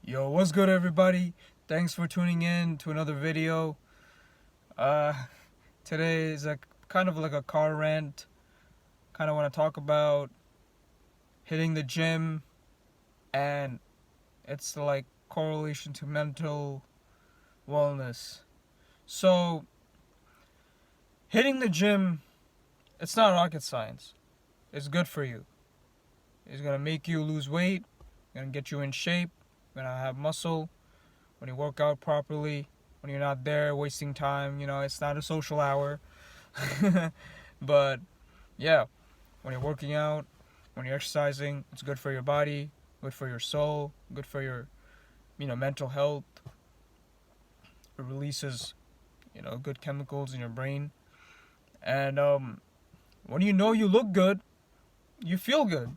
Yo, what's good, everybody? Thanks for tuning in to another video. Uh, Today is a kind of like a car rant. Kind of want to talk about hitting the gym and its like correlation to mental wellness. So, hitting the gym, it's not rocket science. It's good for you. It's gonna make you lose weight. Gonna get you in shape. Gonna have muscle. When you work out properly, when you're not there wasting time, it's not a social hour. But yeah, when you're working out, when you're exercising, it's good for your body, good for your soul, good for your, mental health. It releases, good chemicals in your brain. And when you look good, you feel good.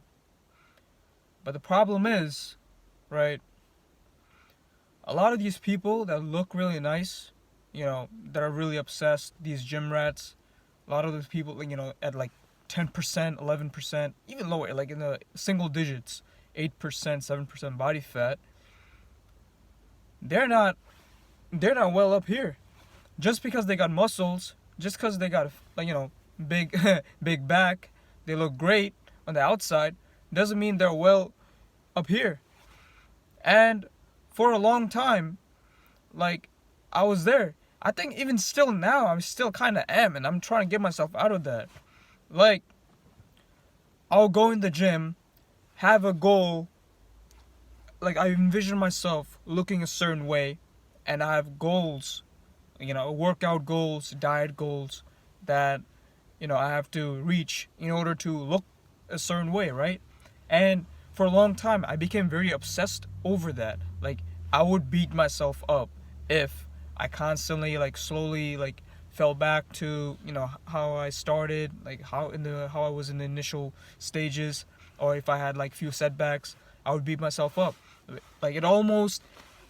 But the problem is, right, a lot of these people that look really nice, that are really obsessed, these gym rats, a lot of those people, at like 10%, 11%, even lower, like in the single digits, 8%, 7% body fat, they're not well up here. Just because they got muscles, just because they got, big, big back, they look great on the outside, doesn't mean they're well up here. And for a long time, like, I was there. I think even still now, I'm still kind of am, and I'm trying to get myself out of that. Like, I'll go in the gym, have a goal, like, I envision myself looking a certain way, and I have goals, workout goals, diet goals, that, I have to reach in order to look a certain way, right? And for a long time, I became very obsessed over that. Like, I would beat myself up if I constantly, like, slowly, like, fell back to, how I started, like, how I was in the initial stages, or if I had, like, few setbacks, I would beat myself up. Like, it almost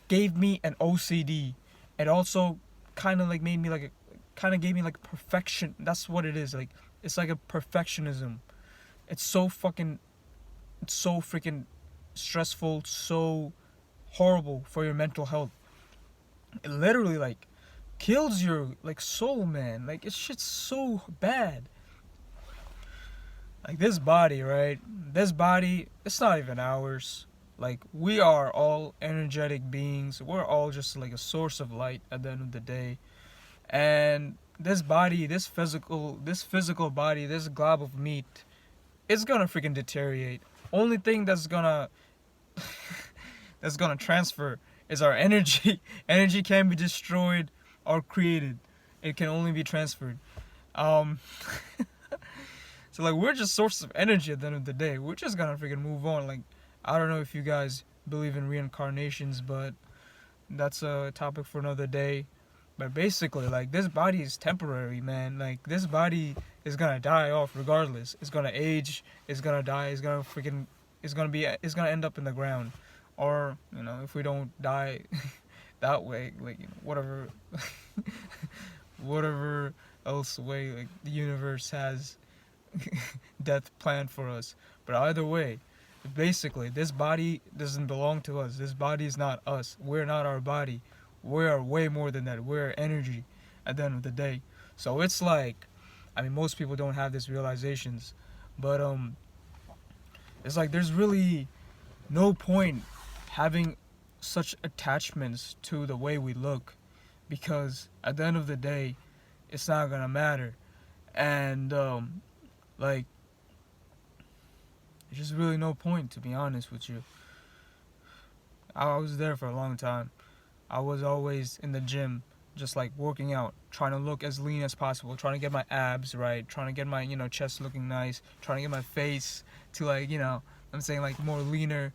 gave me an OCD. It also kind of, like, made me, like, kind of gave me, like, perfection. That's what it is. Like, it's like a perfectionism. It's so freaking stressful, so horrible for your mental health. It literally, like, kills your, like, soul, man. Like, it's shit's so bad. Like, this body, right? This body, it's not even ours. Like, we are all energetic beings. We're all just like a source of light at the end of the day. And this body, this physical body, this glob of meat, it's gonna freaking deteriorate. Only thing that's gonna transfer is our energy. Energy can't be destroyed or created. It can only be transferred. Um, so, like, we're just sources of energy at the end of the day. We're just gonna freaking move on. Like, I don't know if you guys believe in reincarnations, but that's a topic for another day. But basically, like, this body is temporary, man. Like, this body is gonna die off regardless. It's gonna age. It's gonna die. It's gonna end up in the ground. Or, if we don't die that way, like, whatever, whatever else way, like, the universe has death planned for us. But either way, basically, this body doesn't belong to us. This body is not us. We're not our body. We are way more than that. We're energy at the end of the day. So it's like, I mean, most people don't have these realizations, but it's like there's really no point having such attachments to the way we look, because at the end of the day, it's not gonna matter. And like, there's just really no point, to be honest with you. I was there for a long time. I was always in the gym, just like working out, trying to look as lean as possible, trying to get my abs right, trying to get my, chest looking nice, trying to get my face to, like, I'm saying, like, more leaner.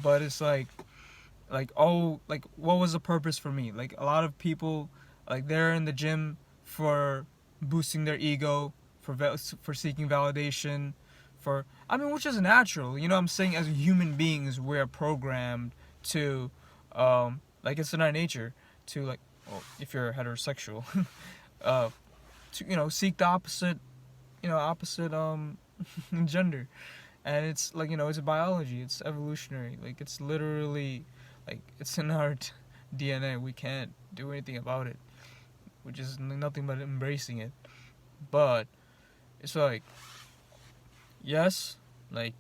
But it's like, oh, like, what was the purpose for me? Like, a lot of people, like, they're in the gym for boosting their ego, for seeking validation, which is natural. I'm saying, as human beings, we're programmed to, like, it's in our nature to, like, well, if you're heterosexual, to, seek the opposite gender. And it's like, it's a biology, it's evolutionary. Like, it's literally, Like, it's in our DNA. We can't do anything about it, which is nothing but embracing it. But it's like, yes, like,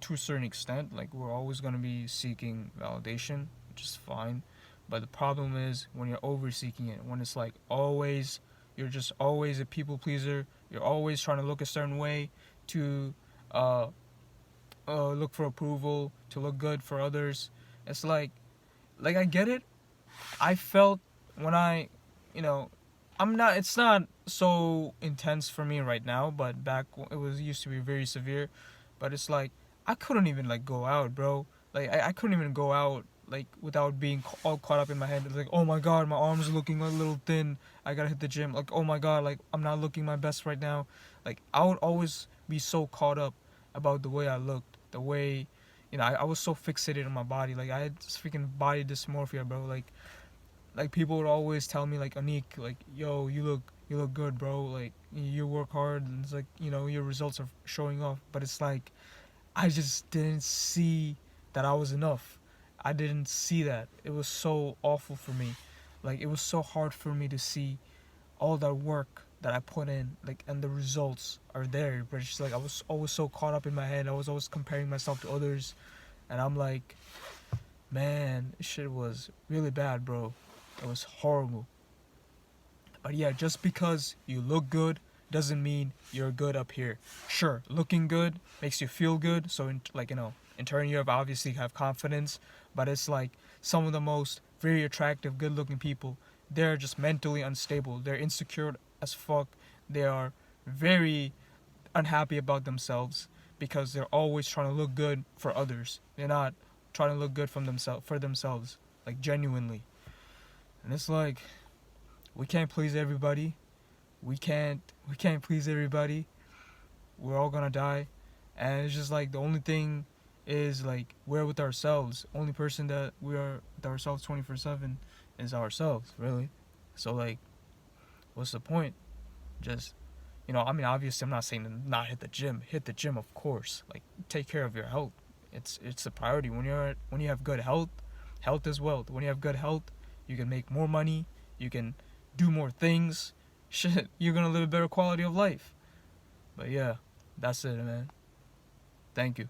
to a certain extent, like, we're always going to be seeking validation, which is fine. But the problem is when you're over seeking it, when it's like always, you're just always a people pleaser, you're always trying to look a certain way to uh, look for approval, to look good for others. It's like I get it. I felt when you know, it's not so intense for me right now, but back it was used to be very severe. But it's like I couldn't even like go out, bro. Like I couldn't even go out like without being all caught up in my head. It's like, oh my god, my arms are looking a little thin. I gotta hit the gym. Like, oh my god, like I'm not looking my best right now. Like I would always be so caught up about the way I looked, the way, I was so fixated on my body. Like I had this freaking body dysmorphia, bro. Like people would always tell me like, Anik, like, yo, you look good, bro. Like you work hard, and it's like, your results are showing off. But it's like I just didn't see that I was enough. I didn't see that. It was so awful for me. Like it was so hard for me to see all that work that I put in, like, and the results are there. But it's just like I was always so caught up in my head. I was always comparing myself to others, and I'm like, man, this shit was really bad, bro. It was horrible. But yeah, just because you look good doesn't mean you're good up here. Sure, looking good makes you feel good, so in turn you obviously have confidence. But it's like some of the most very attractive, good-looking people, they're just mentally unstable. They're insecure as fuck. They are very unhappy about themselves because they're always trying to look good for others. They're not trying to look good for themselves, like genuinely. And it's like we can't please everybody. We can't please everybody. We're all gonna die. And it's just like the only thing is like we're with ourselves. Only person that we are with ourselves 24/7 is ourselves, really. So like, what's the point? Just, I mean, obviously I'm not saying to not hit the gym. Hit the gym, of course. Like, take care of your health. It's a priority. When you have good health, health is wealth. When you have good health, you can make more money. You can do more things. Shit, you're gonna live a better quality of life. But yeah, that's it, man. Thank you.